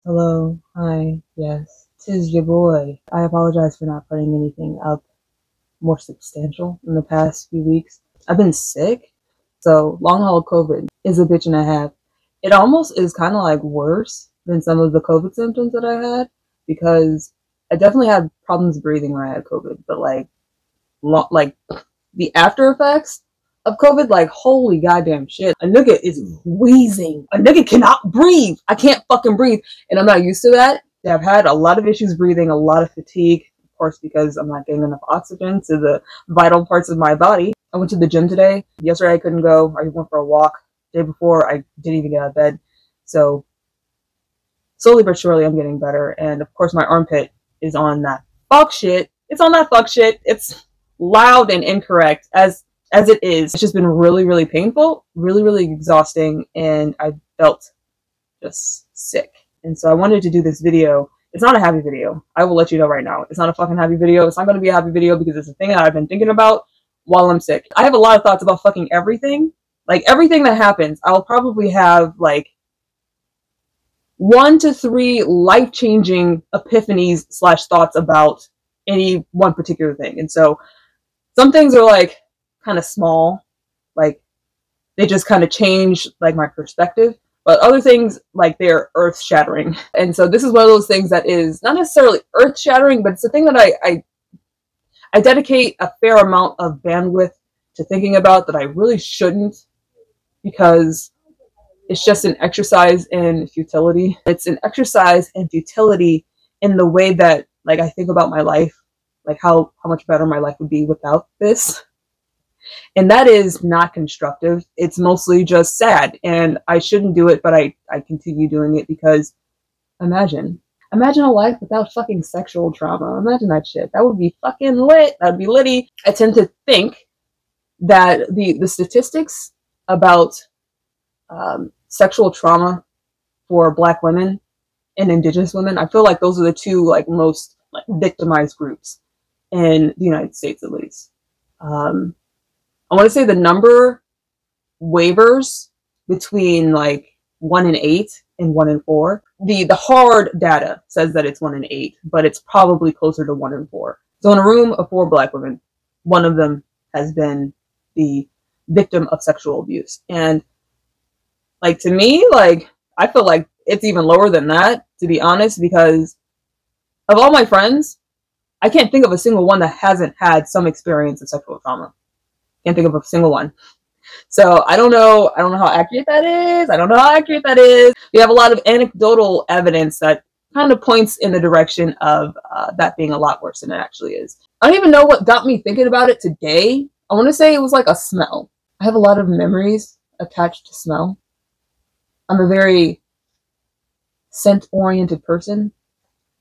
Hello, hi, yes, tis your boy. I apologize for not putting anything up more substantial in the past few weeks. I've been sick, so long haul COVID is a bitch and a half. It almost is kind of like worse than some of the COVID symptoms that I had because I definitely had problems breathing when I had COVID, but like the after effects of COVID, like holy goddamn shit. A nigga is wheezing. A nigga cannot breathe. I can't fucking breathe. And I'm not used to that. I've had a lot of issues breathing, a lot of fatigue, of course, because I'm not getting enough oxygen to the vital parts of my body. I went to the gym today. Yesterday I couldn't go. I went for a walk. The day before I didn't even get out of bed. So slowly but surely I'm getting better. And of course my armpit is on that fuck shit. It's on that fuck shit. It's loud and incorrect as it is. It's just been really, really painful, really, really exhausting, and I felt just sick. And so I wanted to do this video. It's not a happy video. I will let you know right now. It's not a fucking happy video. It's not going to be a happy video because it's a thing that I've been thinking about while I'm sick. I have a lot of thoughts about fucking everything. Like everything that happens, I'll probably have like 1 to 3 life-changing epiphanies / thoughts about any one particular thing. And so some things are like kind of small, like they just kind of change like my perspective, but other things like they're earth shattering. And so this is one of those things that is not necessarily earth shattering, but it's a thing that I dedicate a fair amount of bandwidth to thinking about that I really shouldn't, because it's just an exercise in futility. It's an exercise in futility in the way that like I think about my life, like how much better my life would be without this. And that is not constructive. It's mostly just sad, and I shouldn't do it, but I continue doing it because imagine a life without fucking sexual trauma. Imagine that shit. That would be fucking lit. That would be litty. I tend to think that the statistics about sexual trauma for Black women and Indigenous women, I feel like those are the two like most like victimized groups in the United States, at least. I want to say the number wavers between like 1 in 8 and 1 in 4. The hard data says that it's 1 in 8, but it's probably closer to 1 in 4. So in a room of 4 Black women, one of them has been the victim of sexual abuse. And like to me, like I feel like it's even lower than that, to be honest, because of all my friends, I can't think of a single one that hasn't had some experience of sexual trauma. Can't think of a single one. So I don't know how accurate that is. We have a lot of anecdotal evidence that kind of points in the direction of that being a lot worse than it actually is. I don't even know what got me thinking about it today. I want to say it was like a smell. I have a lot of memories attached to smell. I'm a very scent-oriented person.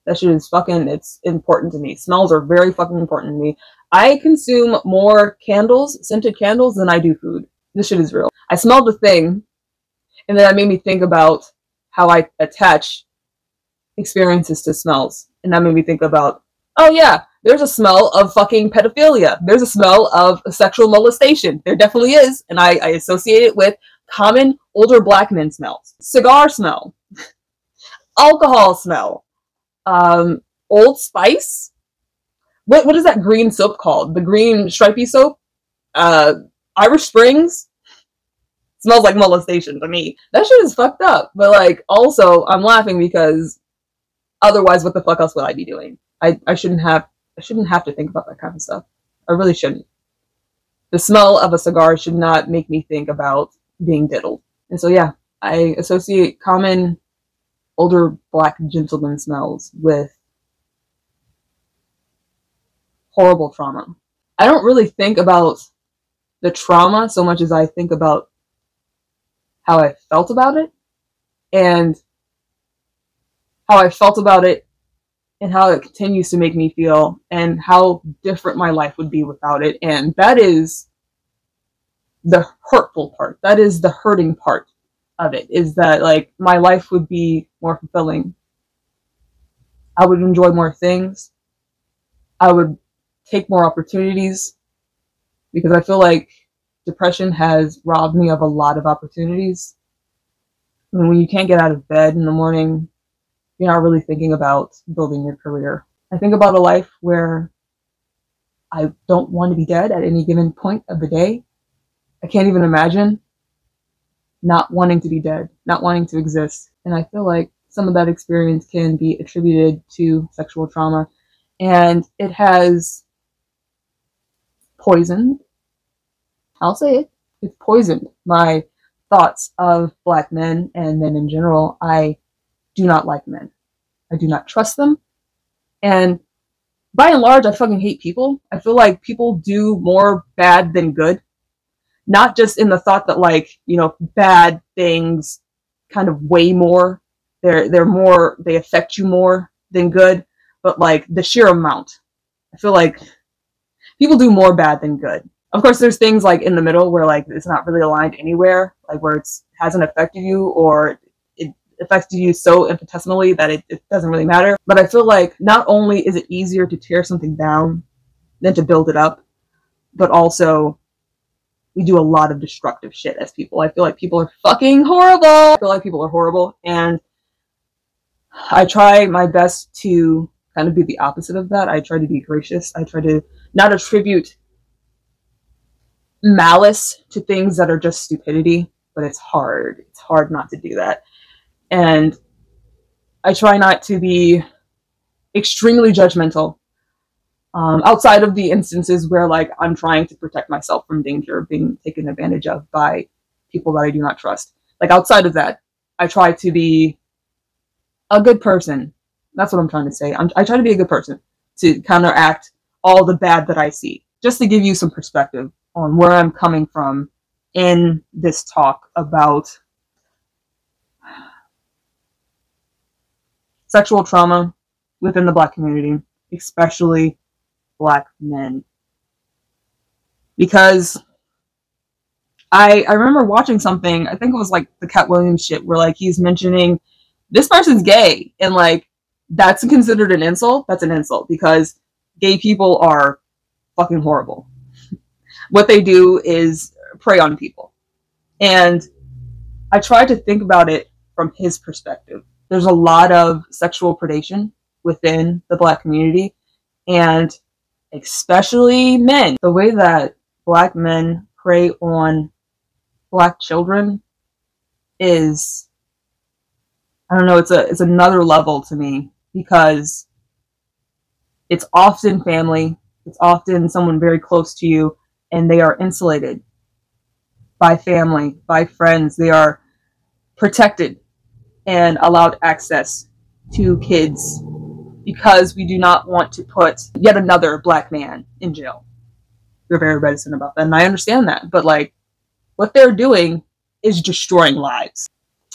That shit is fucking, it's important to me. Smells are very fucking important to me. I consume more candles, scented candles, than I do food. This shit is real. I smelled a thing, and then that made me think about how I attach experiences to smells. And that made me think about, oh yeah, there's a smell of fucking pedophilia. There's a smell of sexual molestation. There definitely is. And I associate it with common older Black men smells. Cigar smell. Alcohol smell. Old Spice. What is that green soap called? The green stripy soap? Irish Springs? Smells like molestation to me. That shit is fucked up. But like, also, I'm laughing because otherwise what the fuck else would I be doing? I shouldn't have to think about that kind of stuff. I really shouldn't. The smell of a cigar should not make me think about being diddled. And so yeah, I associate common older Black gentleman smells with horrible trauma. I don't really think about the trauma so much as I think about how I felt about it, and how I felt about it and how it continues to make me feel, and how different my life would be without it. And that is the hurtful part. That is the hurting part of it, is that like my life would be more fulfilling. I would enjoy more things. I would take more opportunities, because I feel like depression has robbed me of a lot of opportunities. I mean, when you can't get out of bed in the morning, you're not really thinking about building your career. I think about a life where I don't want to be dead at any given point of the day. I can't even imagine not wanting to be dead, not wanting to exist. And I feel like some of that experience can be attributed to sexual trauma. And it has poisoned, I'll say it, it's poisoned my thoughts of Black men and men in general. I do not like men. I do not trust them. And by and large, I fucking hate people. I feel like people do more bad than good. Not just in the thought that, like, you know, bad things kind of weigh more. They're more, they affect you more than good, but like the sheer amount. I feel like people do more bad than good. Of course, there's things like in the middle where like it's not really aligned anywhere, like where it hasn't affected you, or it affected you so infinitesimally that it doesn't really matter. But I feel like not only is it easier to tear something down than to build it up, but also we do a lot of destructive shit as people. I feel like people are fucking horrible. I feel like people are horrible, and I try my best to kind of be the opposite of that. I try to be gracious. I try to not attribute malice to things that are just stupidity, but it's hard. It's hard not to do that. And I try not to be extremely judgmental outside of the instances where like I'm trying to protect myself from danger of being taken advantage of by people that I do not trust. Like outside of that, I try to be a good person. That's what I'm trying to say. I try to be a good person to counteract all the bad that I see, just to give you some perspective on where I'm coming from in this talk about sexual trauma within the Black community, especially Black men. Because I remember watching something, I think it was like the Cat Williams shit, where like he's mentioning this person's gay, and like that's considered an insult. That's an insult, because gay people are fucking horrible. What they do is prey on people. And I try to think about it from his perspective. There's a lot of sexual predation within the Black community, and especially men. The way that Black men prey on Black children is, I don't know, it's another level to me, because it's often family, it's often someone very close to you, and they are insulated by family, by friends. They are protected and allowed access to kids because we do not want to put yet another Black man in jail. They're very reticent about that, and I understand that, but like what they're doing is destroying lives.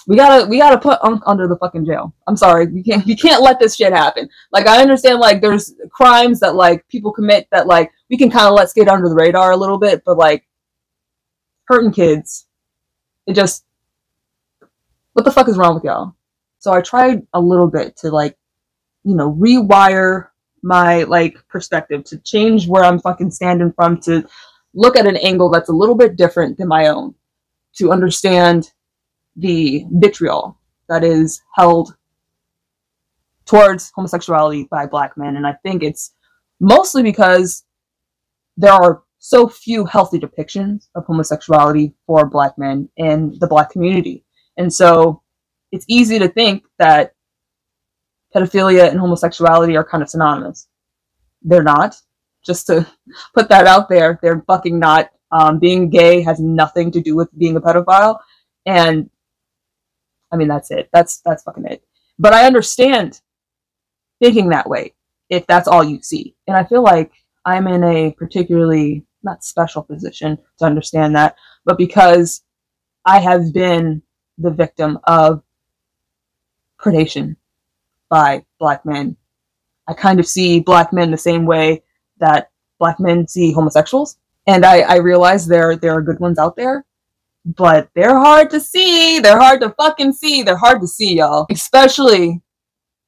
We gotta put Unc under the fucking jail. I'm sorry, we can't let this shit happen. Like, I understand like there's crimes that like people commit that like we can kind of let skate under the radar a little bit, but like hurting kids, it just, what the fuck is wrong with y'all? So I tried a little bit to like, you know, rewire my like perspective, to change where I'm fucking standing from, to look at an angle that's a little bit different than my own, to understand the vitriol that is held towards homosexuality by Black men. And I think it's mostly because there are so few healthy depictions of homosexuality for Black men in the Black community. And so it's easy to think that pedophilia and homosexuality are kind of synonymous. They're not. Just to put that out there, they're fucking not. Being gay has nothing to do with being a pedophile. And I mean, that's it. That's fucking it. But I understand thinking that way if that's all you see. And I feel like I'm in a particularly not special position to understand that, but because I have been the victim of predation by Black men, I kind of see Black men the same way that Black men see homosexuals. And I realize there are good ones out there, but they're hard to see. They're hard to fucking see. They're hard to see, y'all. Especially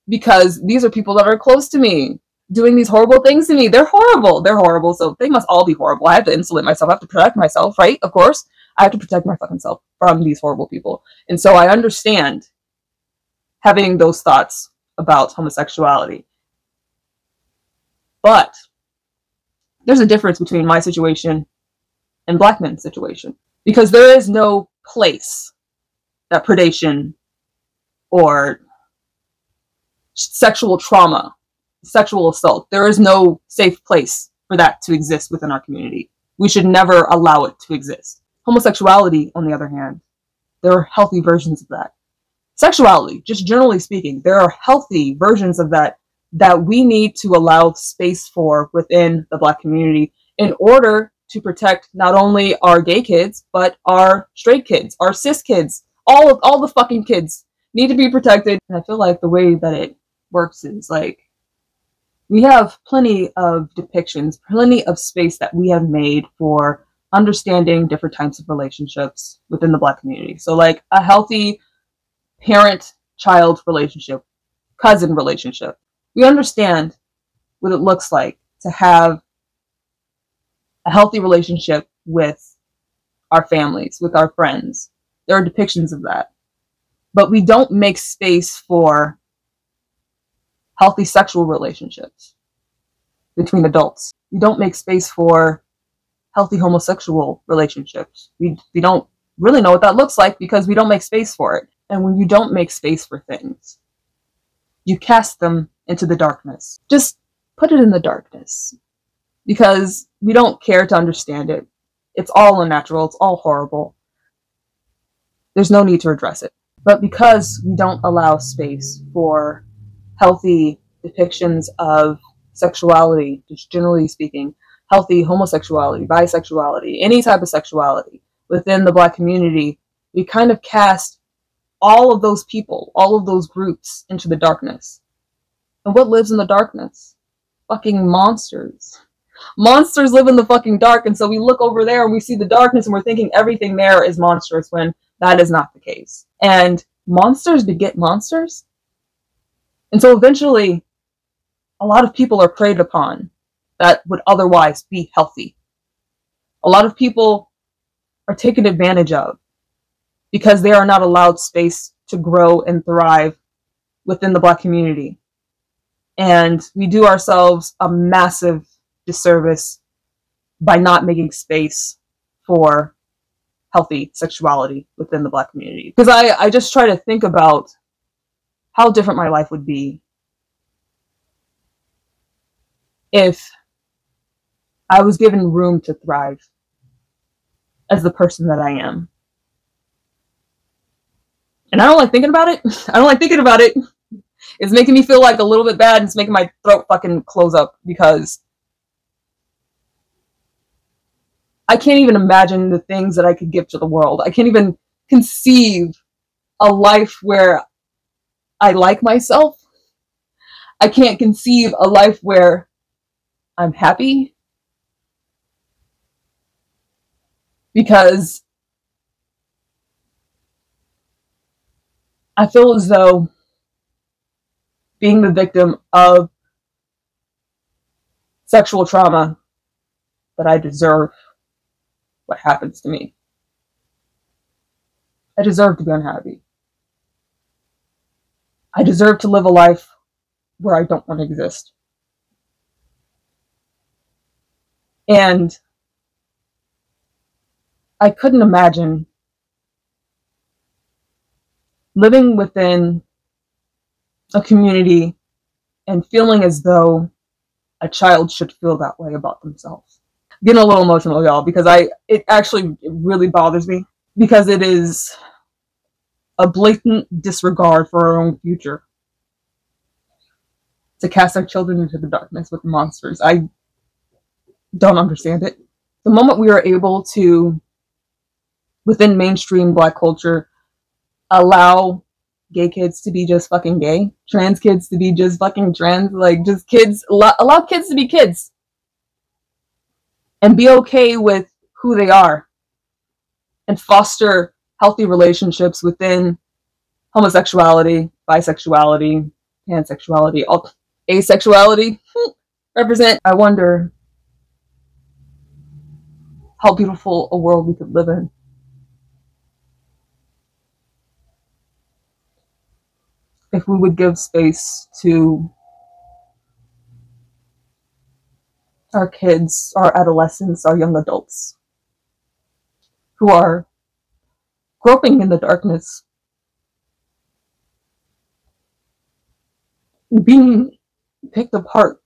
because these are people that are close to me, doing these horrible things to me. They're horrible. They're horrible. So they must all be horrible. I have to insulate myself. I have to protect myself, right? Of course. I have to protect my fucking self from these horrible people. And so I understand having those thoughts about homosexuality. But there's a difference between my situation and black men's situation, because there is no place that predation or sexual trauma, sexual assault, there is no safe place for that to exist within our community. We should never allow it to exist. Homosexuality, on the other hand, there are healthy versions of that. Sexuality, just generally speaking, there are healthy versions of that that we need to allow space for within the black community in order to protect not only our gay kids, but our straight kids, our cis kids, all the fucking kids need to be protected. And I feel like the way that it works is like, we have plenty of depictions, plenty of space that we have made for understanding different types of relationships within the black community. So like a healthy parent-child relationship, cousin relationship. We understand what it looks like to have a healthy relationship with our families, with our friends. There are depictions of that. But we don't make space for healthy sexual relationships between adults. We don't make space for healthy homosexual relationships. We don't really know what that looks like because we don't make space for it. And when you don't make space for things, you cast them into the darkness. Just put it in the darkness, because we don't care to understand it. It's all unnatural. It's all horrible. There's no need to address it. But because we don't allow space for healthy depictions of sexuality, just generally speaking, healthy homosexuality, bisexuality, any type of sexuality within the black community, we kind of cast all of those people, all of those groups into the darkness. And what lives in the darkness? Fucking monsters. Monsters live in the fucking dark, and so we look over there and we see the darkness and we're thinking everything there is monstrous when that is not the case. And monsters beget monsters. And so eventually, a lot of people are preyed upon that would otherwise be healthy. A lot of people are taken advantage of because they are not allowed space to grow and thrive within the black community. And we do ourselves a massive disservice by not making space for healthy sexuality within the black community. Because I just try to think about how different my life would be if I was given room to thrive as the person that I am. And I don't like thinking about it. I don't like thinking about it. It's making me feel like a little bit bad, and it's making my throat fucking close up, because I can't even imagine the things that I could give to the world. I can't even conceive a life where I like myself. I can't conceive a life where I'm happy, because I feel as though being the victim of sexual trauma, that I deserve what happens to me. I deserve to be unhappy. I deserve to live a life where I don't want to exist. And I couldn't imagine living within a community and feeling as though a child should feel that way about themselves. I'm getting a little emotional, y'all, because it actually really bothers me, because it is a blatant disregard for our own future to cast our children into the darkness with monsters. I don't understand it. The moment we are able to, within mainstream black culture, allow gay kids to be just fucking gay, trans kids to be just fucking trans, like just kids, allow kids to be kids and be okay with who they are, and foster healthy relationships within homosexuality, bisexuality, pansexuality, asexuality represent. I wonder how beautiful a world we could live in. if we would give space to our kids, our adolescents, our young adults who are groping in the darkness, being picked apart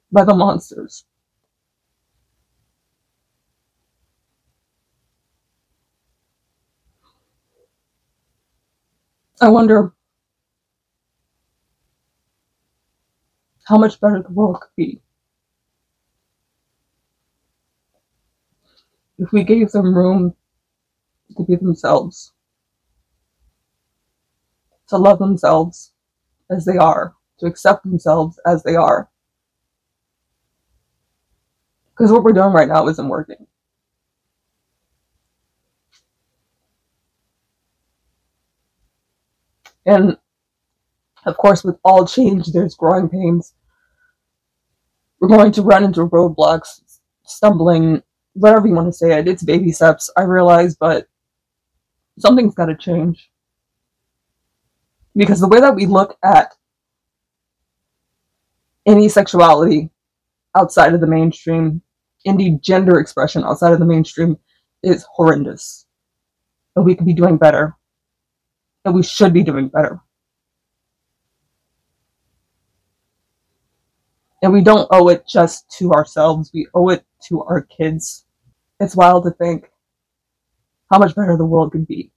by the monsters. I wonder how much better the world could be if we gave them room to be themselves, to love themselves as they are, to accept themselves as they are. Because what we're doing right now isn't working. And of course, with all change, there's growing pains. We're going to run into roadblocks, stumbling, whatever you want to say it. It's baby steps, I realize, but something's got to change. Because the way that we look at any sexuality outside of the mainstream, any gender expression outside of the mainstream, is horrendous. And we could be doing better. And we should be doing better. And we don't owe it just to ourselves. We owe it to our kids. It's wild to think how much better the world could be